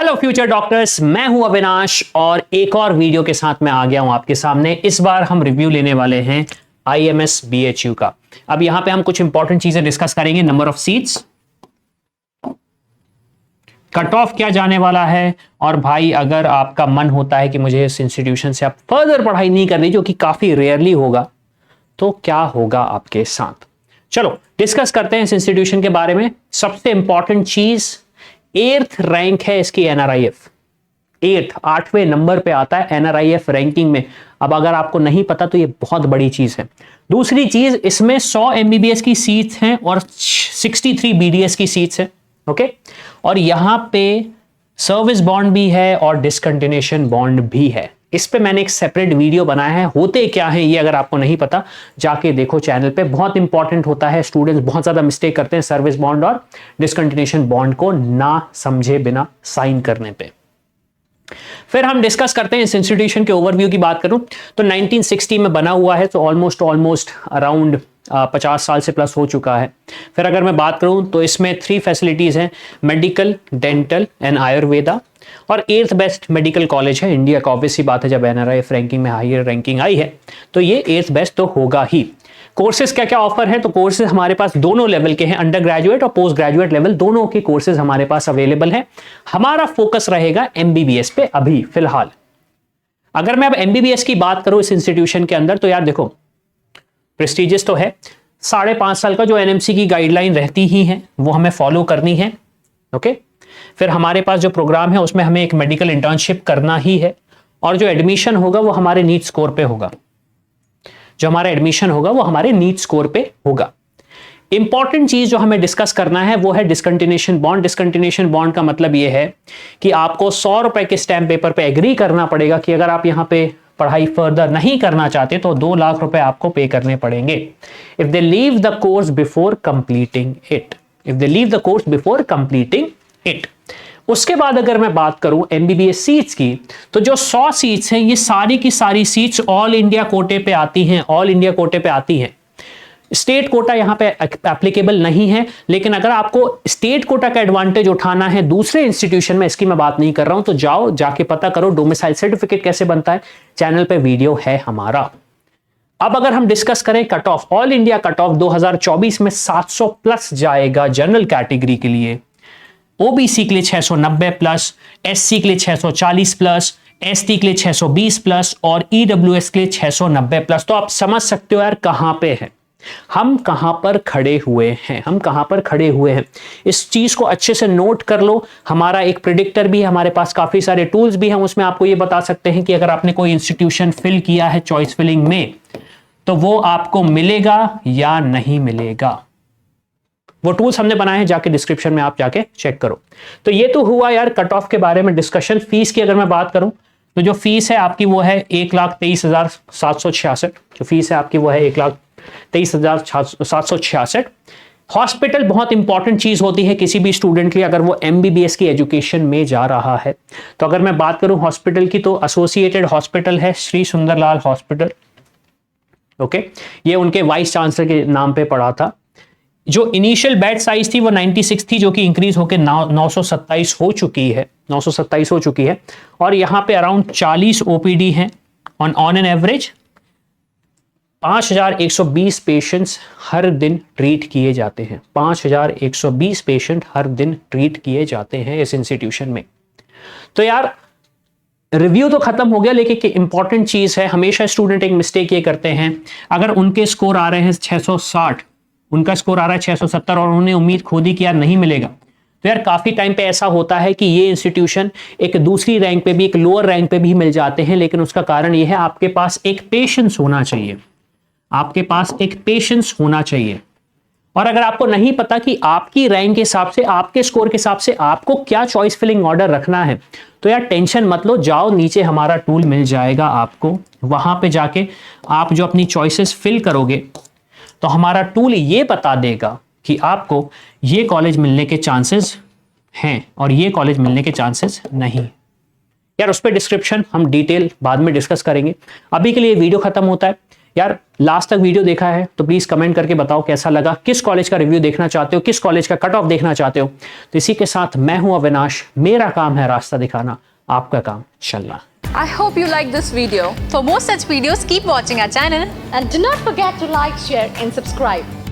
Hello future doctors, मैं हूं अविनाश और एक और वीडियो के साथ मैं आ गया हूं आपके सामने। इस बार हम रिव्यू लेने वाले हैं IMS BHU का। अब यहां पे हम कुछ इंपॉर्टेंट चीजें डिस्कस करेंगे। Number of seats, cut off क्या जाने वाला है, और भाई अगर आपका मन होता है कि मुझे इस इंस्टीट्यूशन से आप फर्दर पढ़ाई नहीं करनी, जो कि काफी रेयरली होगा, तो क्या होगा आपके साथ। चलो डिस्कस करते हैं इस इंस्टीट्यूशन के बारे में। सबसे इंपॉर्टेंट चीज, 8th रैंक है इसकी NRIF। 8वें नंबर पे आता है NRIF रैंकिंग में। अब अगर आपको नहीं पता तो ये बहुत बड़ी चीज है। दूसरी चीज, इसमें 100 MBBS की सीट्स हैं और 63 BDS की सीट्स हैं। ओके, और यहां पे सर्विस बॉन्ड भी है और डिसकंटिन्यूएशन बॉन्ड भी है। इस पे मैंने एक सेपरेट वीडियो बनाया है। होते क्या है ये अगर आपको नहीं पता, जाके देखो चैनल पे, बहुत इंपॉर्टेंट होता है। स्टूडेंट्स बहुत ज्यादा मिस्टेक करते हैं सर्विस बॉन्ड और डिसकंटिन्यूएशन बॉन्ड को ना समझे बिना साइन करने पे। फिर हम डिस्कस करते हैं इस इंस्टीट्यूशन के ओवरव्यू की बात करूं तो 1960 में बना हुआ है, तो ऑलमोस्ट अराउंड 50 साल से प्लस हो चुका है। फिर अगर मैं बात करूं तो इसमें 3 फैसिलिटीज हैं, मेडिकल, डेंटल एंड आयुर्वेदा, और 8th बेस्ट मेडिकल कॉलेज है इंडिया का। ऑब्वियसली बात है, जब NRIF रैंकिंग में हायर रैंकिंग आई है तो ये 8th बेस्ट तो होगा ही। कोर्सेज क्या क्या ऑफर है, तो कोर्सेज हमारे पास दोनों लेवल के हैं, अंडर ग्रेजुएट और पोस्ट ग्रेजुएट लेवल, दोनों के कोर्सेज हमारे पास अवेलेबल है। हमारा फोकस रहेगा MBBS पे अभी फिलहाल। अगर मैं अब MBBS की बात करूं इस इंस्टीट्यूशन के अंदर, तो यार देखो प्रेस्टिजियस तो है। 5.5 साल का जो NMC की गाइडलाइन रहती ही है वो हमें फॉलो करनी है। ओके, फिर हमारे पास जो प्रोग्राम है उसमें हमें एक मेडिकल इंटर्नशिप करना ही है, और जो एडमिशन होगा वो हमारे नीट स्कोर पे होगा। जो हमारा एडमिशन होगा वो हमारे नीट स्कोर पे होगा। इंपॉर्टेंट चीज जो हमें डिस्कस करना है वो है डिसकंटिन्यूएशन बॉन्ड। डिसकंटिन्यूएशन बॉन्ड का मतलब ये है कि आपको 100 रुपए के स्टैम्प पेपर पे एग्री करना पड़ेगा कि अगर आप यहां पे पढ़ाई फर्दर नहीं करना चाहते तो 2 लाख रुपए आपको पे करने पड़ेंगे। If they leave the course before completing it, if they leave the course before completing it. उसके बाद अगर मैं बात करूं MBBS सीट्स की, तो जो 100 सीट्स हैं ये सारी की सारी सीट्स ऑल इंडिया कोटे पे आती हैं। ऑल इंडिया कोटे पे आती हैं। स्टेट कोटा यहां पे एप्लीकेबल नहीं है, लेकिन अगर आपको स्टेट कोटा का एडवांटेज उठाना है दूसरे इंस्टीट्यूशन में, इसकी मैं बात नहीं कर रहा हूं, तो जाओ जाके पता करो डोमिसाइल सर्टिफिकेट कैसे बनता है, चैनल पे वीडियो है हमारा। अब अगर हम डिस्कस करें cut off, all India cut off 2024 में 700 प्लस जाएगा जनरल कैटेगरी के लिए, OBC के लिए 690 प्लस, SC के लिए 640 प्लस, ST के लिए 620 प्लस और EWS के लिए 690 प्लस। तो आप समझ सकते हो यार कहां पे है हम, कहां पर खड़े हुए हैं, हम कहां पर खड़े हुए हैं। इस चीज को अच्छे से नोट कर लो। हमारा एक प्रिडिक्टर भी है, हमारे पास काफी सारे टूल्स भी हैं, उसमें आपको ये बता सकते हैं कि अगर आपने कोई इंस्टीट्यूशन फिल किया है चॉइस फिलिंग में तो वो आपको मिलेगा या नहीं मिलेगा। वो टूल्स हमने बनाए हैं, जाके डिस्क्रिप्शन में आप जाके चेक करो। तो ये तो हुआ यार कट ऑफ के बारे में डिस्कशन। फीस की अगर मैं बात करूं तो जो फीस है आपकी वो है 1,23,766। जो फीस है आपकी वो है 1,23,766। हॉस्पिटल बहुत इंपॉर्टेंट चीज होती है किसी भी स्टूडेंट के लिए अगर वो MBBS की एजुकेशन में जा रहा है। तो अगर मैं बात करूं हॉस्पिटल की, तो एसोसिएटेड हॉस्पिटल है श्री सुंदरलाल हॉस्पिटल। ओके, ये उनके वाइस चांसलर के नाम पे पड़ा था। जो इनिशियल बेड साइज थी वो 96 थी, जो कि इंक्रीज होकर 927 हो चुकी है, 927 हो चुकी है। और यहां पे अराउंड 40 OPD हैं ऑन एन एवरेज। 5120 पेशेंट्स हर दिन ट्रीट किए जाते हैं। 5120 पेशेंट हर दिन ट्रीट किए जाते हैं इस इंस्टीट्यूशन में। तो यार रिव्यू तो खत्म हो गया, लेकिन इंपॉर्टेंट चीज है, हमेशा स्टूडेंट एक मिस्टेक ये करते हैं, अगर उनके स्कोर आ रहे हैं 660, उनका स्कोर आ रहा है 670 और उन्हें उम्मीद खुद ही कि यार नहीं मिलेगा, तो यार काफी टाइम पे ऐसा होता है कि ये इंस्टीट्यूशन एक दूसरी रैंक पे भी, एक लोअर रैंक पे भी मिल जाते हैं। लेकिन उसका कारण ये है आपके पास एक पेशेंस होना चाहिए, आपके पास एक पेशेंस होना चाहिए। और अगर आपको नहीं पता कि आपकी रैंक के हिसाब से, आपके स्कोर के हिसाब से आपको क्या चॉइस फिलिंग ऑर्डर रखना है, तो यार टेंशन मत लो, जाओ नीचे हमारा टूल मिल जाएगा आपको। वहां पे जाके आप जो अपनी चॉइसेस फिल करोगे तो हमारा टूल ये बता देगा कि आपको ये कॉलेज मिलने के चांसेस हैं और ये कॉलेज मिलने के चांसेस नहीं। यार उस पर डिस्क्रिप्शन हम डिटेल बाद में डिस्कस करेंगे। अभी के लिए वीडियो खत्म होता है। यार लास्ट तक वीडियो देखा है तो प्लीज कमेंट करके बताओ कैसा लगा, किस कॉलेज का रिव्यू देखना चाहते हो, किस कॉलेज का कट ऑफ देखना चाहते हो। तो इसी के साथ मैं हूं अविनाश, मेरा काम है रास्ता दिखाना, आपका काम चलना। I hope you like this video. For more such videos, keep watching our channel. And do not forget to like, share and subscribe.